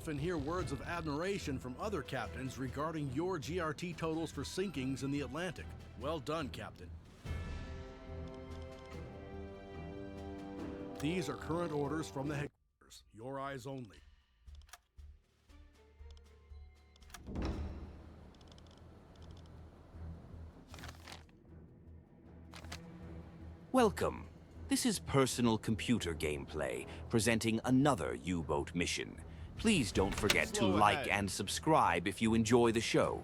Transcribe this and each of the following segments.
often hear words of admiration from other captains regarding your GRT totals for sinkings in the Atlantic. Well done, Captain. These are current orders from the headquarters. Your eyes only. Welcome. This is personal computer gameplay, presenting another U-boat mission. Please don't forget to like and subscribe if you enjoy the show.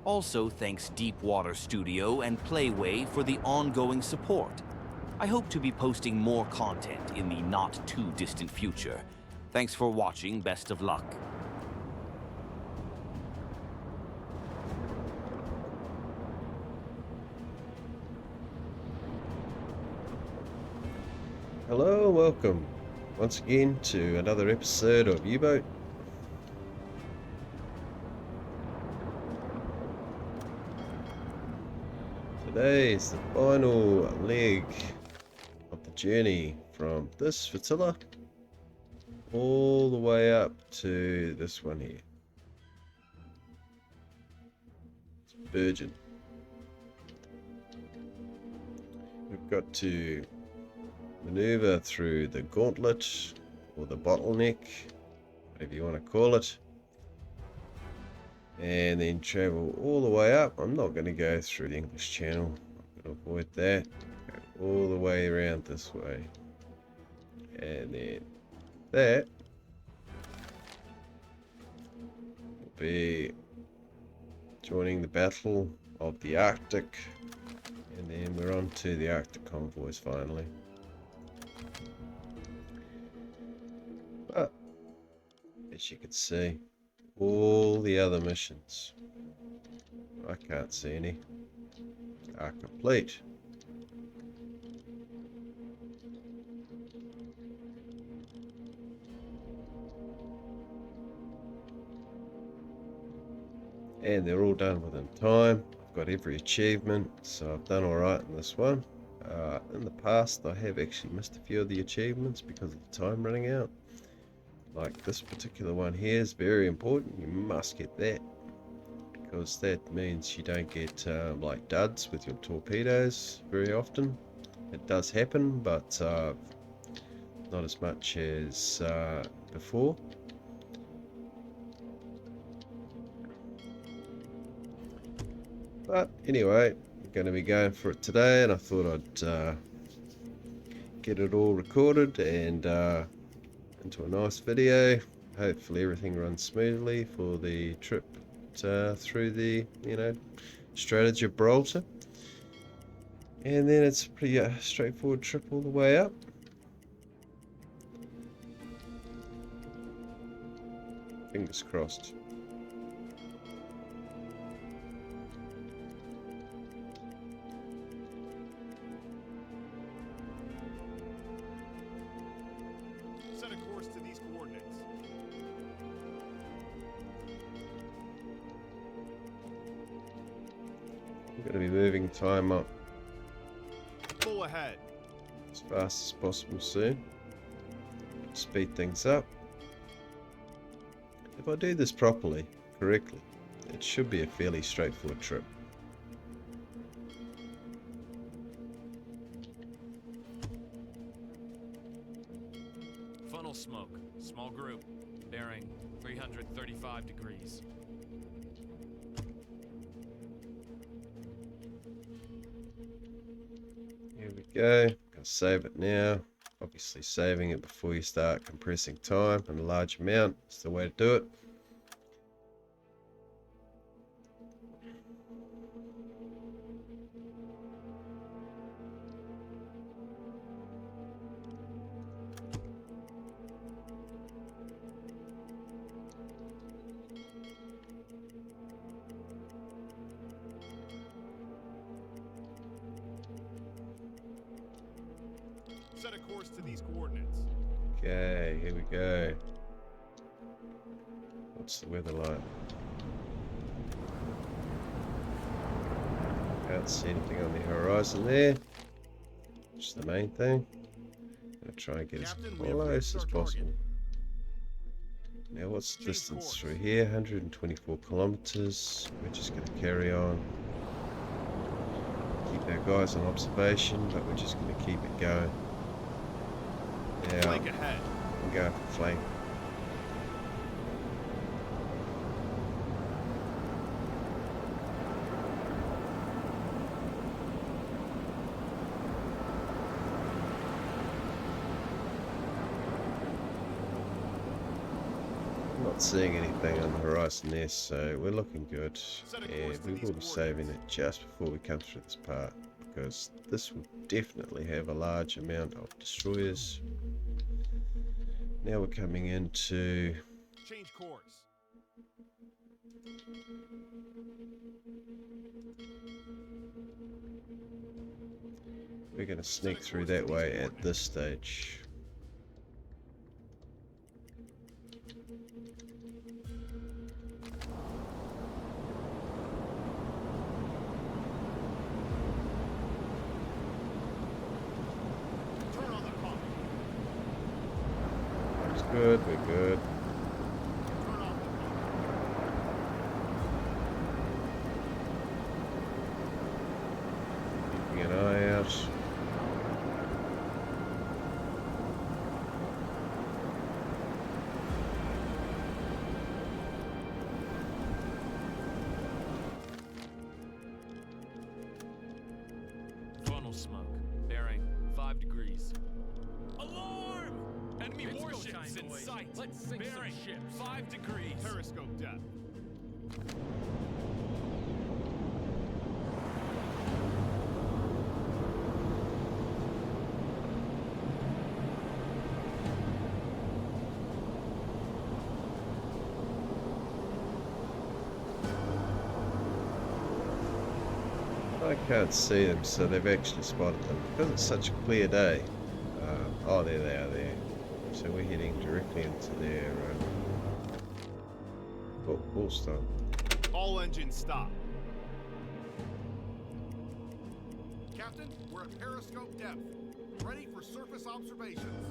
Also, thanks Deepwater Studio and Playway for the ongoing support. I hope to be posting more content in the not-too-distant future. Thanks for watching. Best of luck. Hello, welcome once again to another episode of U-Boat. Today is the final leg of the journey from this Flotilla all the way up to this one here. It's Bergen. We've got to maneuver through the gauntlet or the bottleneck, whatever you want to call it, and then travel all the way up. I'm not going to go through the English Channel, I'm going to avoid that. Go all the way around this way, and then that will be joining the Battle of the Arctic, and then we're on to the Arctic convoys finally. But as you can see, all the other missions, I can't see any, are complete. And they're all done within time. I've got every achievement, so I've done alright in this one. In the past I have actually missed a few of the achievements because of the time running out. Like this particular one here is very important. You must get that, because that means you don't get like duds with your torpedoes very often. It does happen, but not as much as before. But anyway, we're going to be going for it today, and I thought I'd get it all recorded and into a nice video. Hopefully everything runs smoothly for the trip through the Strait of Gibraltar, and then it's a pretty straightforward trip all the way up. Fingers crossed. Set a course to these coordinates. I'm going to be moving time up Full ahead. as fast as possible soon. Speed things up. If I do this properly, correctly, it should be a fairly straightforward trip. Funnel smoke, small group, bearing 335 degrees. Here we go. I'm going to save it now. Obviously saving it before you start compressing time in a large amount is the way to do it. Set a course to these coordinates. Okay, here we go. What's the weather like? Can't see anything on the horizon there. Which is the main thing. Gonna try and get Captain, as we have close reached as our possible. target. Now what's the distance through here? 124 kilometers. We're just going to carry on. Keep our guys on observation, but we're just going to keep it going. Now, Flank ahead. I'm going for flank. Not seeing anything on the horizon there, so we're looking good. And we will be saving it just before we come through this part, because this will definitely have a large amount of destroyers. Now we're coming into Change course. we're going to sneak through that way at this stage. Turn on the pump. Looks good, we're good. Turn off the pump. Keeping an eye out. Funnel smoke. Bearing 5 degrees. Alarm! Enemy warships in sight. Let's sink bearing some ships. 5 degrees. Periscope depth. I can't see them, so they've actually spotted them. Because it's such a clear day. Oh, there they are there. So we're heading directly into their... oh, full stop. All engines stop. Captain, we're at periscope depth. Ready for surface observations.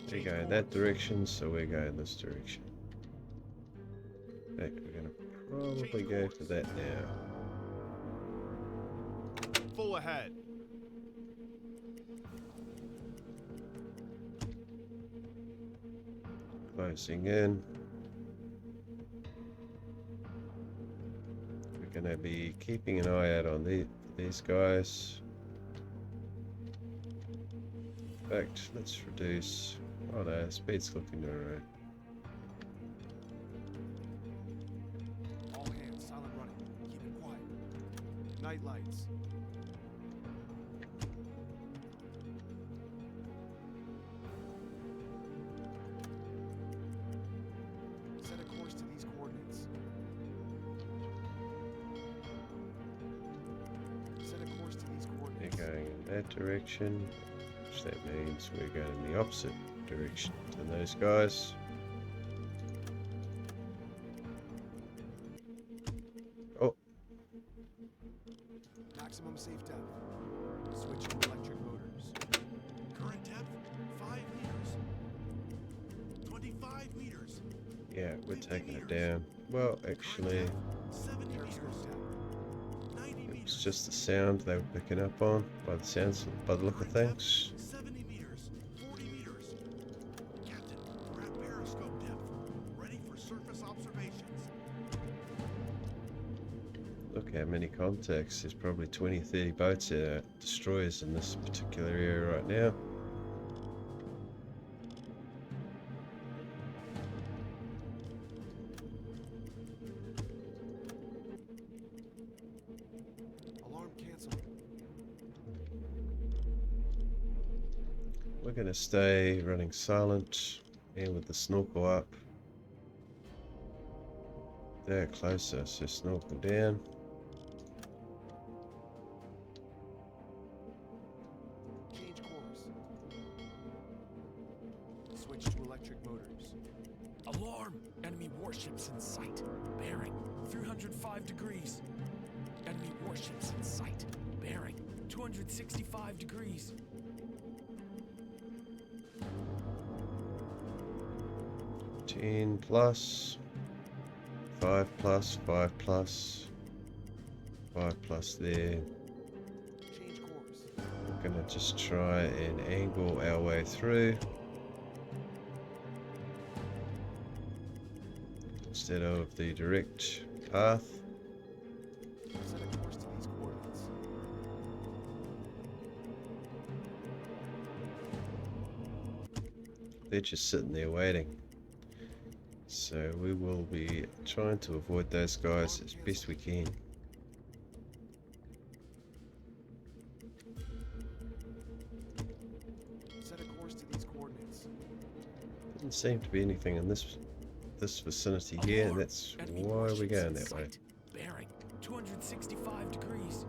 They go in that direction, so we're going this direction. Right, we're gonna probably go for that now. Full ahead. Closing in. We're gonna be keeping an eye out on these guys. In fact, let's reduce. Oh no, speed's looking alright. All hands, silent running. Keep it quiet. Night lights. Set a course to these coordinates. Set a course to these coordinates. They're going in that direction, which that means we're going in the opposite direction to those guys. Oh, Maximum safe depth. Switch to electric motors. Current depth, 5 meters. 25 meters. yeah, we're taking it down. Well, actually, 70 meters depth. 90 it's meters. just the sound they were picking up on by the sounds, by the look of things. 70 meters. 40 meters. Captain, we're at periscope depth. Ready for surface observations. Look how many contacts. There's probably 20, 30 boats, destroyers in this particular area right now. Alarm canceled. We're going to stay running silent and with the snorkel up. They're closer, so snorkel down. Change course. Switch to electric motors. Alarm! Enemy warships in sight. Bearing 305 degrees. Enemy warships in sight. Bearing 265 degrees. 10 plus, 5 plus, 5 plus, 5 plus there. Change course. We're gonna just try and angle our way through instead of the direct path. Set a course to these coordinates. They're just sitting there waiting. So we will be trying to avoid those guys as best we can. Set a course to these coordinates. Doesn't seem to be anything in this vicinity here, and that's Enemy why we're warships going in that way. sight. Bearing 265 degrees.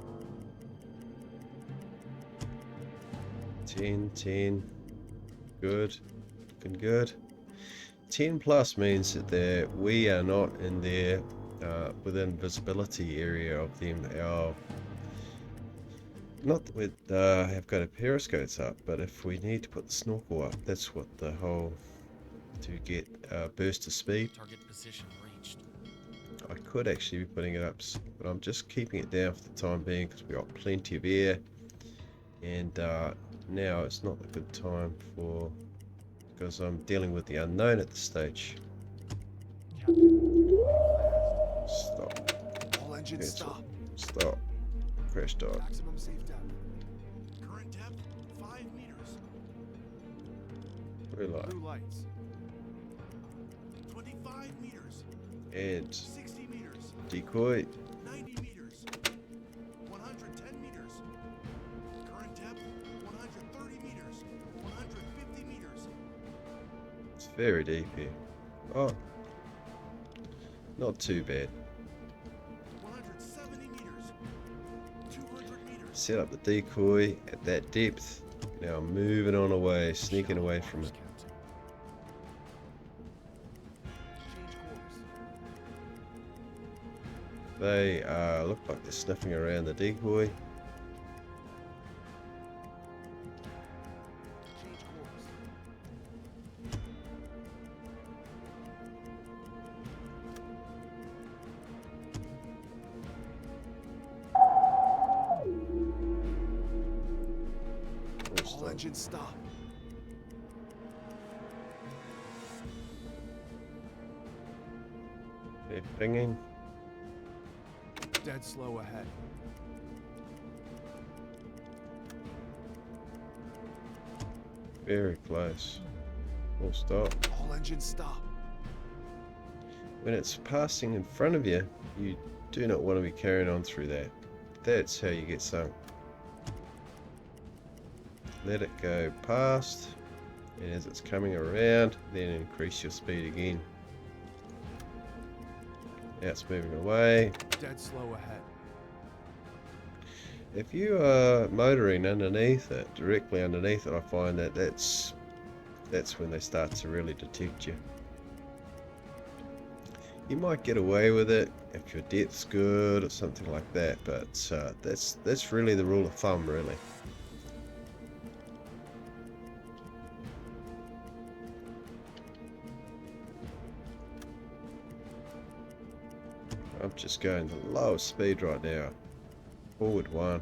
10, 10. Good. Looking good. 10 plus means that we are not in their within visibility area of them. Not that we have got our periscopes up, but if we need to put the snorkel up, that's what the whole to get burst of speed. Target position reached. I could actually be putting it up, but I'm just keeping it down for the time being because we got plenty of air, and now it's not a good time for, because I'm dealing with the unknown at this stage. Stop. All engines Cancel. stop. Stop. Crash dive. Maximum safe depth. Current depth 5 meters. Blue light. Blue lights. 25 meters. And 60 meters. decoy. 90 meters. 110 meters. Current depth 130 meters. 150 meters. It's very deep here. Oh. Not too bad. 170 meters. 200 meters. Set up the decoy at that depth. Now I'm moving on away, sneaking away from it. Change course. They look like they're sniffing around the decoy. Change course. All engines stop. They're pinging. Dead slow ahead. Very close. Full stop. All engines stop. When it's passing in front of you, you do not want to be carrying on through that. That's how you get sunk. Let it go past, and as it's coming around, then increase your speed again. Now it's moving away. Dead slow ahead. If you are motoring underneath it, directly underneath it, I find that that's when they start to really detect you. You might get away with it if your depth's good or something like that, but that's really the rule of thumb, really. I'm just going the lowest speed right now. Forward 1.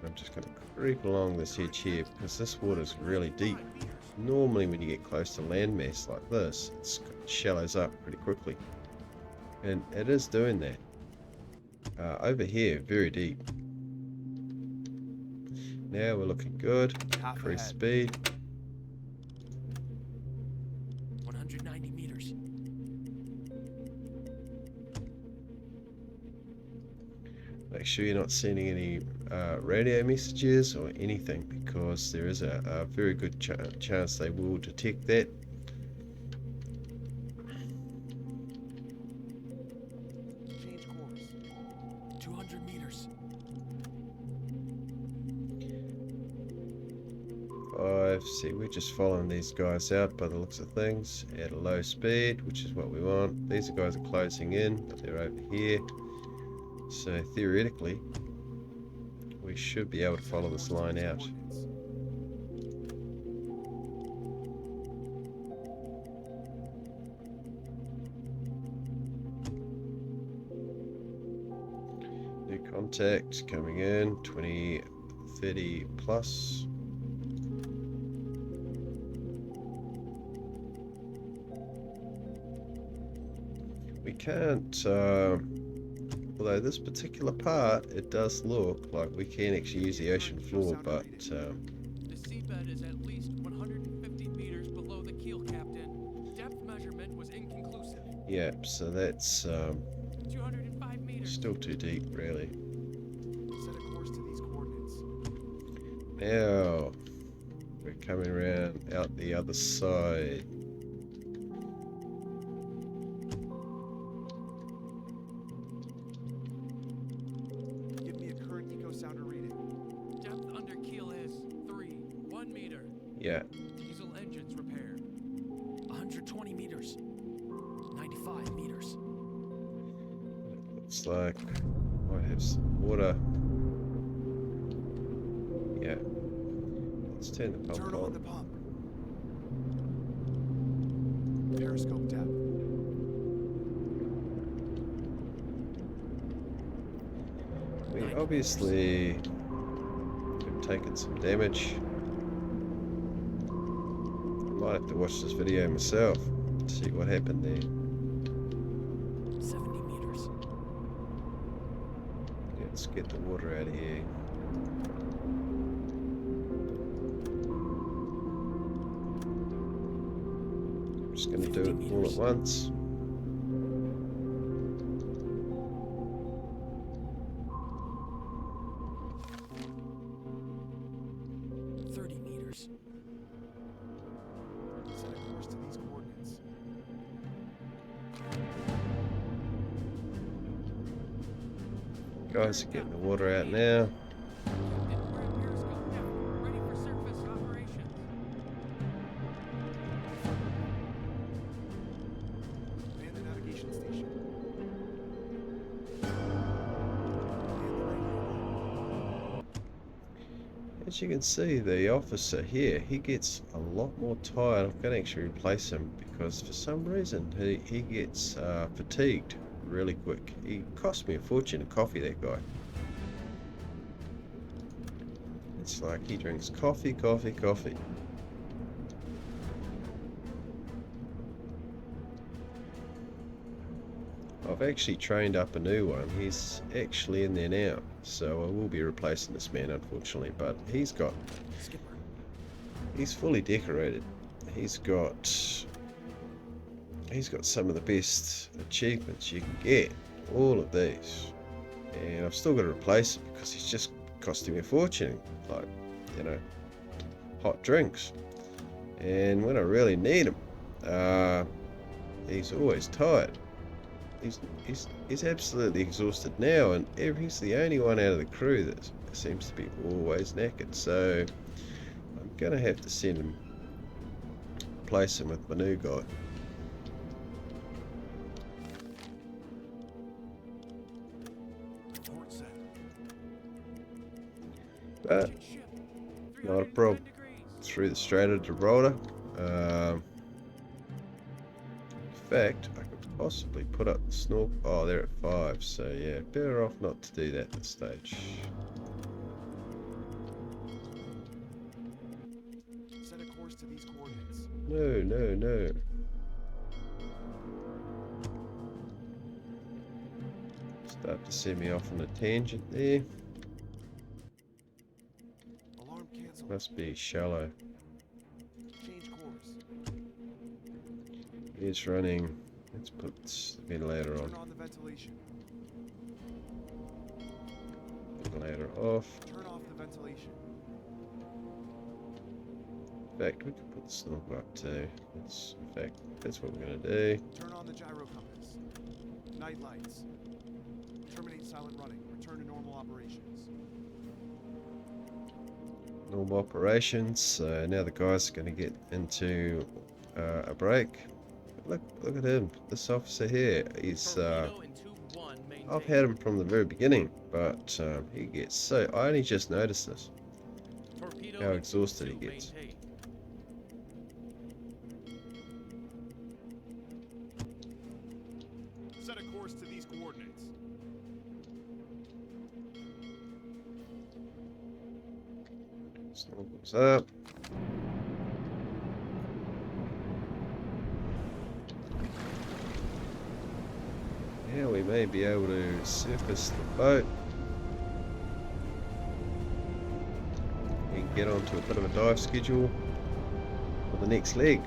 I'm just going to creep along this edge here because this water is really deep. Normally when you get close to landmass like this, it shallows up pretty quickly. And it is doing that. Over here, very deep. Now we're looking good. Half Increase ahead. speed. 190 meters. Make sure you're not sending any radio messages or anything, because there is a very good chance they will detect that. Change course. 200 meters. 5. See, we're just following these guys out by the looks of things at a low speed, which is what we want. These guys are closing in, but they're over here. So theoretically, we should be able to follow this line out. Contact coming in, 20, 30 plus. We can't, although this particular part, it does look like we can actually use the ocean floor, but The seabed is at least 150 meters below the keel, Captain. Depth measurement was inconclusive. yeah, so that's 205 meters. still too deep, really. Set a course to these coordinates. Now we're coming around out the other side. Give me a current eco sounder reading. Depth under keel is 1 meter. Yeah, Diesel engines repaired. 120 meters. 95 meters. looks like might have some water. Yeah, let's turn the pump Turn on the on. pump. Periscope depth. We obviously have taken some damage. Might have to watch this video myself to see what happened there. 70 meters. Let's get the water out of here. I'm just going to do it all at once. Set a course to these coordinates. Guys are getting the water out now. Captain, we're at periscope depth. Ready for surface operations. Man the navigation station. Man the radio. As you can see, the officer here, he gets a lot more tired. I'm going to actually replace him because for some reason he gets fatigued really quick. He cost me a fortune of coffee, that guy. It's like he drinks coffee, coffee, coffee. I've actually trained up a new one. He's actually in there now, so I will be replacing this man, unfortunately. But he's fully decorated. He's got some of the best achievements you can get. All of these, and I've still got to replace him because he's just costing me a fortune. Like, you know, hot drinks, and when I really need him, he's always tired. He's absolutely exhausted now, and he's the only one out of the crew that seems to be always knackered. So I'm gonna have to send him, replace him with my new guy. Port set. But not a problem. Through the Strait of Gibraltar. In fact, I could possibly put up the snorkel. Oh, they're at 5, so yeah, better off not to do that at this stage. Set a course to these coordinates. No, no, no. Start to send me off on a tangent there. Alarm cancelled. Must be shallow. Change course. It's running. Let's put the ventilator on. Turn on the ventilation. Ventilator off. Turn off the ventilation. In fact, we could put the snorkel up too. In fact, that's what we're gonna do. Turn on the gyro compass. Night lights. Terminate silent running. Return to normal operations. Normal operations. So now the guys are going to get into a break. Look at him. This officer here. He's I've had him from the very beginning, but he gets so. I only just noticed this. How exhausted he gets. Set a course to these coordinates. Snorkel's up. Yeah, we may be able to surface the boat and get onto a bit of a dive schedule for the next leg.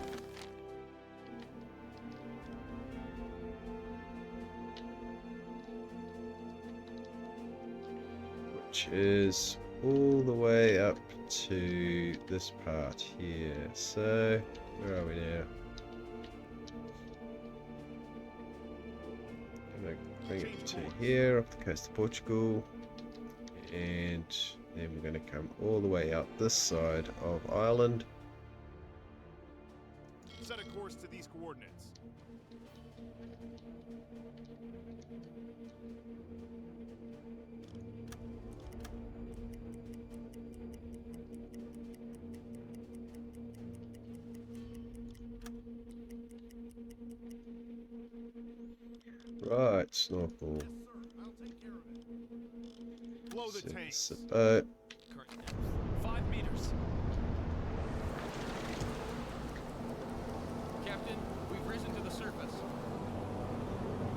Which is all the way up to this part here. So, where are we now? I'm going to bring it to here, off the coast of Portugal, and then we're going to come all the way out this side of Ireland. Set a course to these coordinates. Right, snorkel. Yes, sir. I'll take care of it. Blow the tanks. Surface the boat. Current depth, 5 meters. Captain, we've risen to the surface.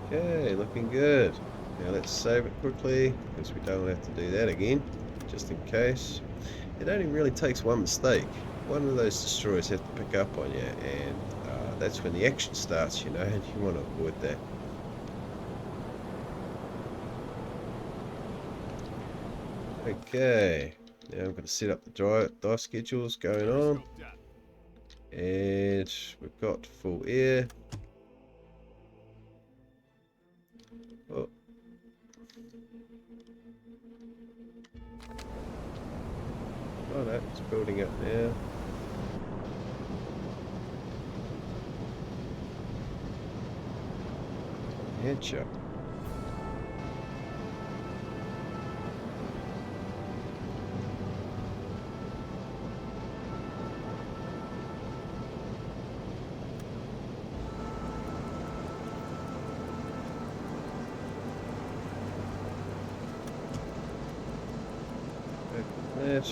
Okay, looking good. Now let's save it quickly, because we don't have to do that again, just in case. It only really takes one mistake. One of those destroyers have to pick up on you, and that's when the action starts, you know, and you want to avoid that. Okay, now I'm going to set up the dive schedules going on, and we've got full air. Oh. Oh no, it's building up now. Headshot. That.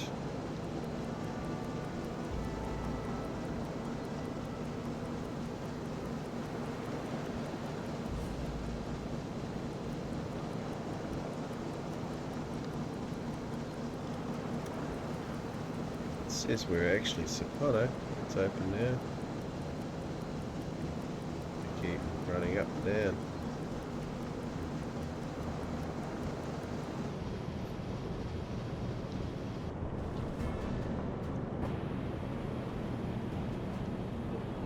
It says we're actually Soprano. It's open now. Keep running up and down.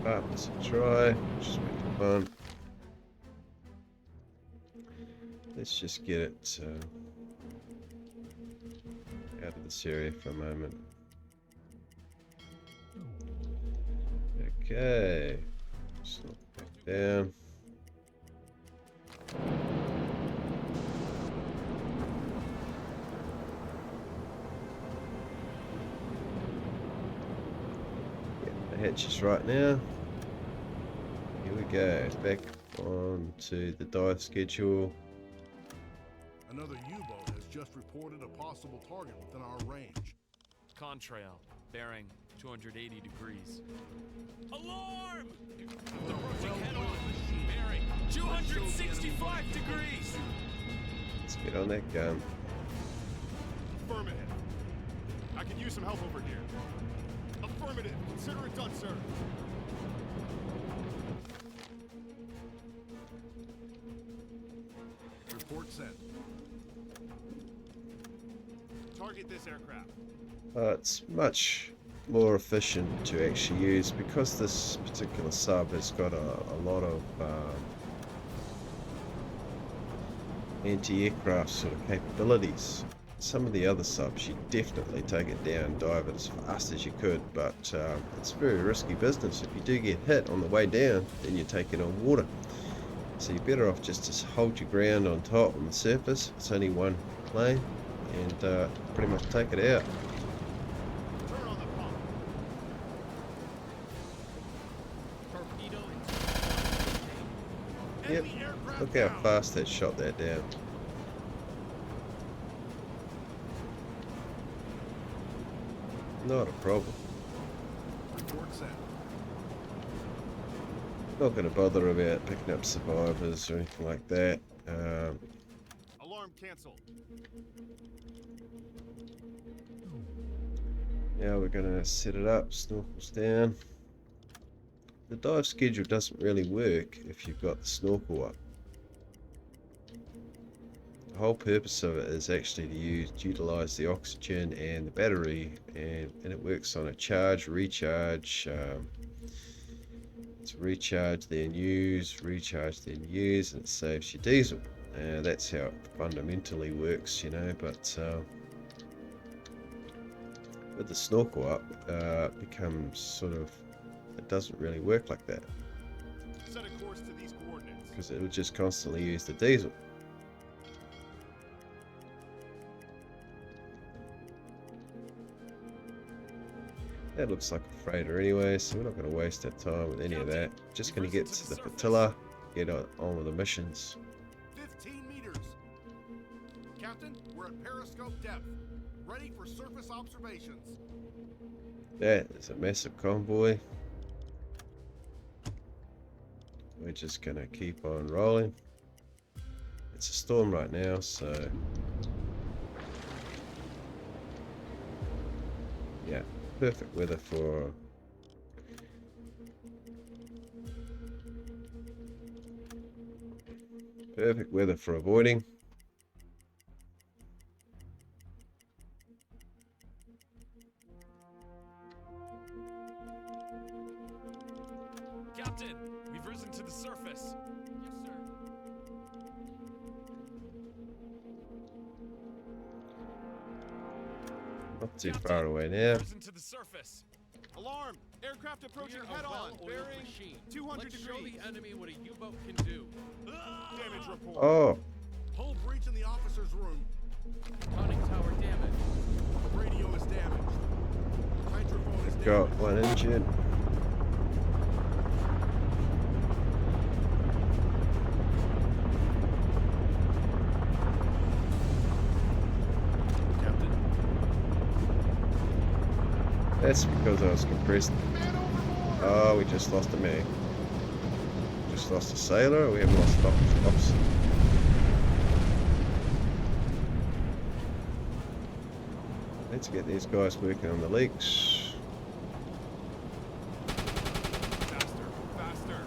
Partners a try, just make it fun. Let's just get it out of this area for a moment. Okay, slip back down. Get the hatches right now. Here we go, back on to the dive schedule. Another U-boat has just reported a possible target within our range. Contrail, bearing 280 degrees. Alarm! Approaching head-on, bearing 265 degrees! Let's get on that gun. Affirmative. I could use some help over here. Affirmative. Consider it done, sir. Report sent. Target this aircraft. It's much more efficient to actually use because this particular sub has got a lot of anti-aircraft sort of capabilities. Some of the other subs, you definitely take it down, dive it as fast as you could, but it's very risky business. If you do get hit on the way down, then you take it on water. So you're better off just to hold your ground on top, on the surface. It's only one plane, and pretty much take it out. Turn on the pump. Torpedo Yep, Enemy aircraft look how down. fast that shot that down. Not a problem. Report sent. Not going to bother about picking up survivors or anything like that. Alarm canceled. Now we're going to set it up, snorkels down. The dive schedule doesn't really work if you've got the snorkel up. The whole purpose of it is actually to utilize the oxygen and the battery, and it works on a charge, recharge. It's recharge then use, recharge then use, and it saves you diesel. That's how it fundamentally works, you know, but with the snorkel up, it becomes sort of, it doesn't really work like that. Set a course to these coordinates. Because it would just constantly use the diesel. That looks like a freighter anyway, so we're not going to waste our time with any of that. Just going to get to the Flotilla, get on with the missions. 15 meters. Captain, we're at periscope depth. Ready for surface observations. That is a massive convoy. We're just going to keep on rolling. It's a storm right now, so yeah, perfect weather for avoiding. Captain, we've risen to the surface. Yes, sir. Not too far away now. Risen to the surface. Alarm! Aircraft approaching head on. Bearing 200 Let's show degrees. the enemy what a U-boat can do. Damage report. Oh, Hull breach in the officer's room. Conning tower damage. Radio is damaged. Hydrophone is got damaged. one injured. Captain? That's because I was compressed. Oh, we just lost a man. Just lost a sailor. We haven't lost an officer. Let's get these guys working on the leaks. Faster, faster.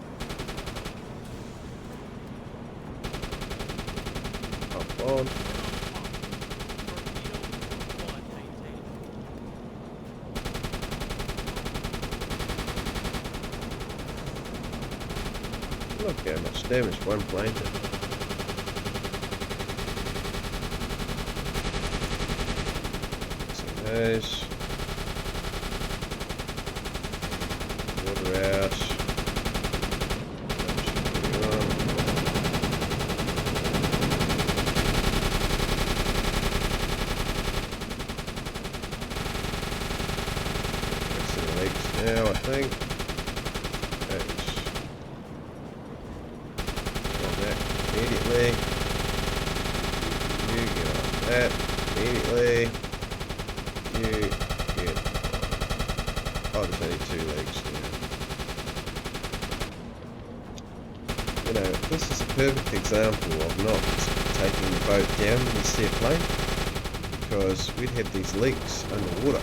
Up on. Torpedo 1 maintained. Look how much damage one plane did. Some those. Water out. That should be on. Fixing the leaks now, I think. That's on that immediately. You get on that immediately. You get. Oh, there's only 2 legs there. You know, this is a perfect example of not taking the boat down when you see a plane, because we'd have these leaks underwater,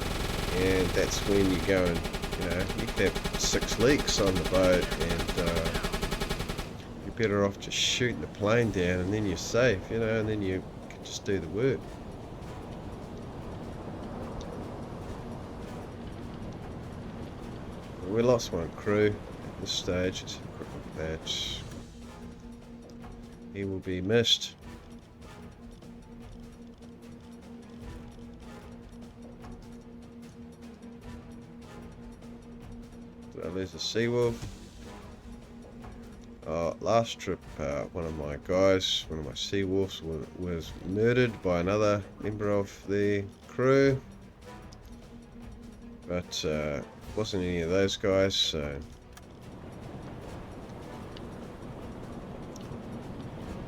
and that's when you go and, you know, you could have 6 leaks on the boat, and you're better off just shooting the plane down, and then you're safe, you know, and then you can just do the work. We lost one crew at this stage. It's a quick look at that. He will be missed. So there's a sea wolf. Last trip, one of my guys, one of my sea wolves, was murdered by another member of the crew. But wasn't any of those guys, so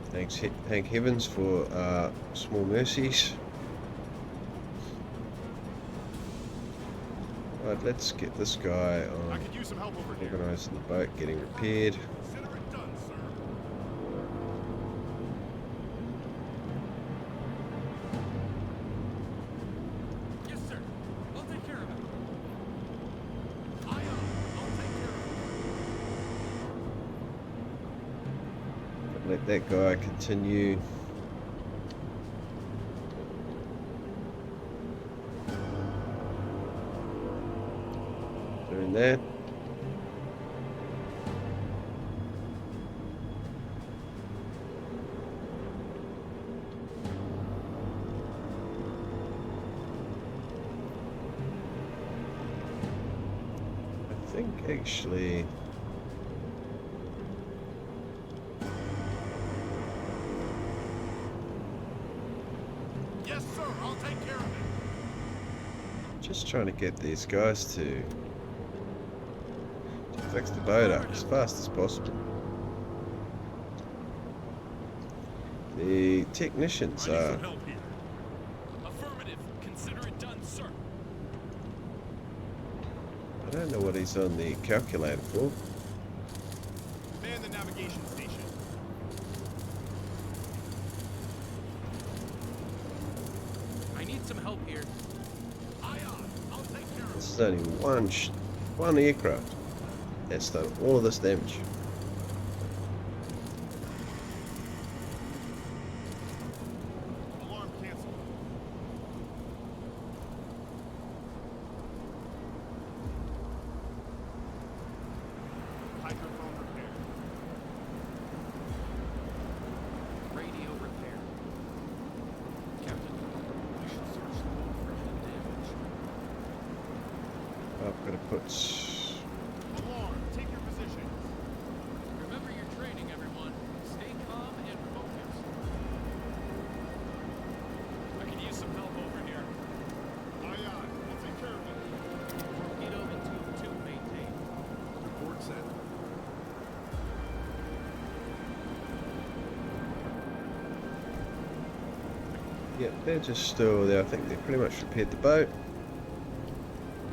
thank heavens for small mercies. Right, let's get this guy I on could use some help over here. organising the boat, getting repaired. Consider it done, sir. Yes, sir. I'll take care of it. Aye, I'll take care of it. Let that guy continue. Doing that. I think actually Yes, sir. I'll take care of it. just trying to get these guys to fix the boat up as fast as possible. The technicians I need are some help here. Affirmative. Consider it done, sir. I don't know what he's on the calculator for. Man the navigation station. I need some help here. Aye, I'll take care of it. This is only one aircraft that's done all of this damage. Alarm canceled. Hydrophone repair. Radio repair. Captain, we should search the boat for any damage. I've got to put Alarm, take your positions. Remember your training, everyone. Stay calm and focused. I could use some help over here. Aye, I'll take care of it. Torpedo and tube 2 maintained. Report sent. yeah, they're just still there. I think they pretty much repaired the boat.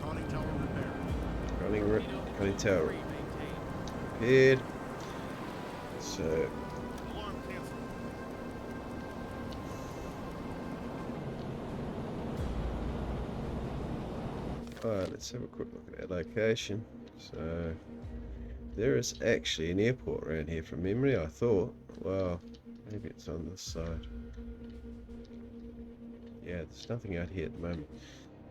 Conning tower repair. Conning tower 3 maintained. repaired. So Alarm canceled. alright, let's have a quick look at our location. So there is actually an airport around here from memory, I thought. Well, maybe it's on this side. Yeah, there's nothing out here at the moment.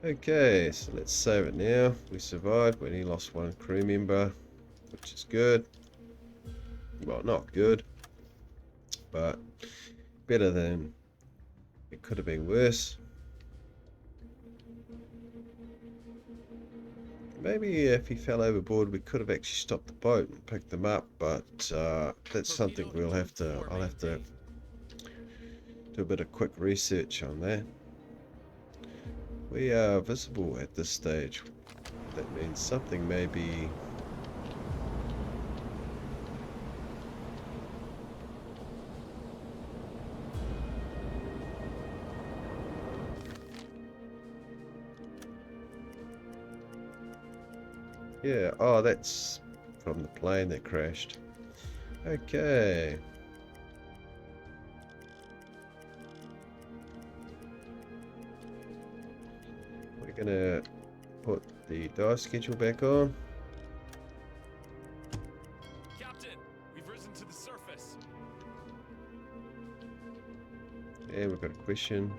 Okay, so let's save it now. We survived. We only lost one crew member, which is good. Well, not good, but better than it could have been worse. Maybe if he fell overboard, we could have actually stopped the boat and picked them up, but that's something I'll have to do a bit of quick research on that. We are visible at this stage. That means something may be yeah, oh, that's from the plane that crashed. Okay. We're gonna put the dive schedule back on. Captain, we've risen to the surface. And we've got a question.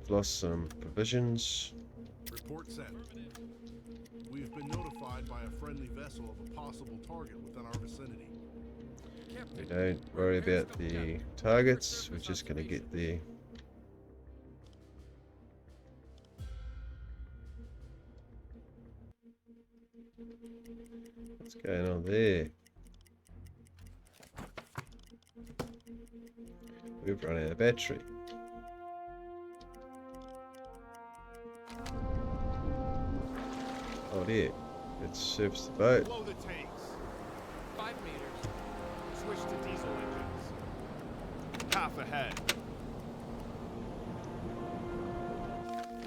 We've lost some provisions. Report sent. We've been notified by a friendly vessel of a possible target within our vicinity. We don't worry about the targets, we're just gonna get the what's going on there? We've run out of battery. Oh dear, let's service the boat. Blow the tanks. 5 meters. Switch to diesel engines. half ahead.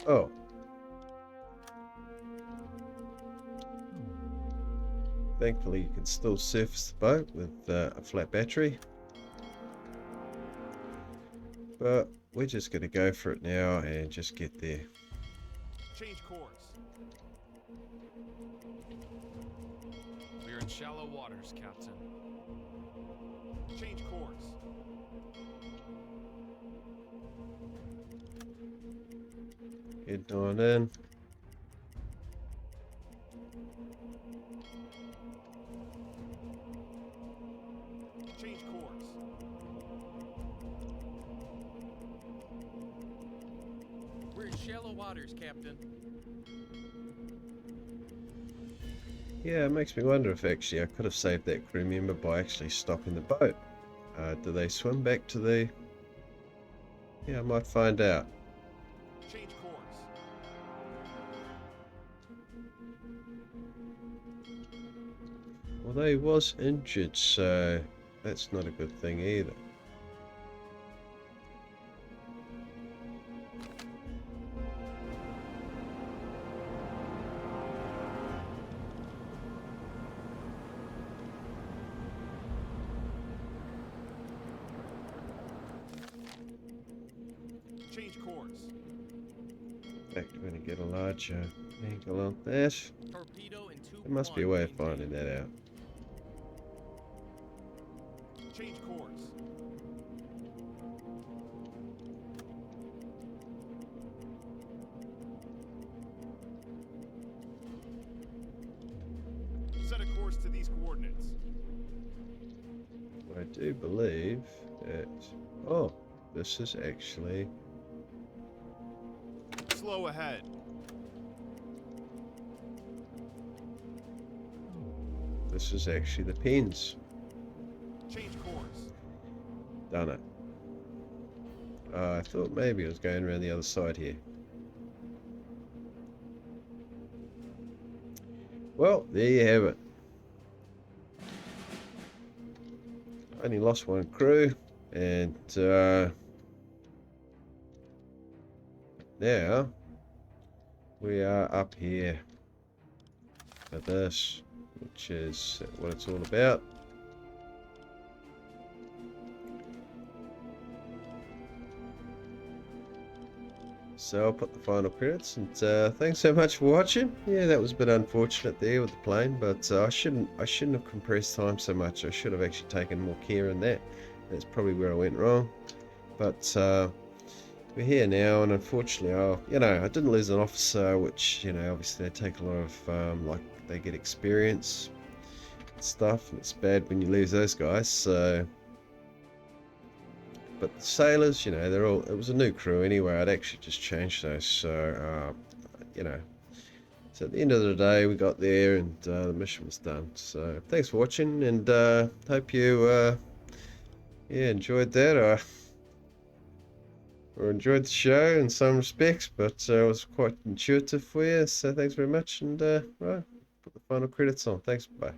Oh. Thankfully, you can still surface the boat with a flat battery. But we're just going to go for it now and just get there. Change course. We're in shallow waters, Captain. Change course. Heading on in. Change course. We're in shallow waters, Captain. Yeah, it makes me wonder if actually I could have saved that crew member by actually stopping the boat. Do they swim back to the... Yeah, I might find out. Change course. Although he was injured, so that's not a good thing either. Change course. In fact, we're going to get a larger angle on that. Torpedo in 2. There must be a way of finding that out. Change course. Set a course to these coordinates. I do believe that... Oh, this is actually... Slow ahead. This is actually the pins. Change course. Done it. I thought maybe it was going around the other side here. Well, there you have it. Only lost one crew, and now we are up here for this, which is what it's all about. So I'll put the final credits, and thanks so much for watching. Yeah, that was a bit unfortunate there with the plane, but I shouldn't have compressed time so much. I should have actually taken more care in that. That's probably where I went wrong. But we're here now, and unfortunately, I didn't lose an officer, which, obviously they take a lot of, like, they get experience and stuff, and it's bad when you lose those guys. So, but the sailors, they're all, it was a new crew anyway. I'd actually just changed those. So, so at the end of the day, we got there, and the mission was done. So thanks for watching, and hope you enjoyed that. Or enjoyed the show in some respects, but it was quite intuitive for you. So thanks very much, and right, put the final credits on. Thanks, bye.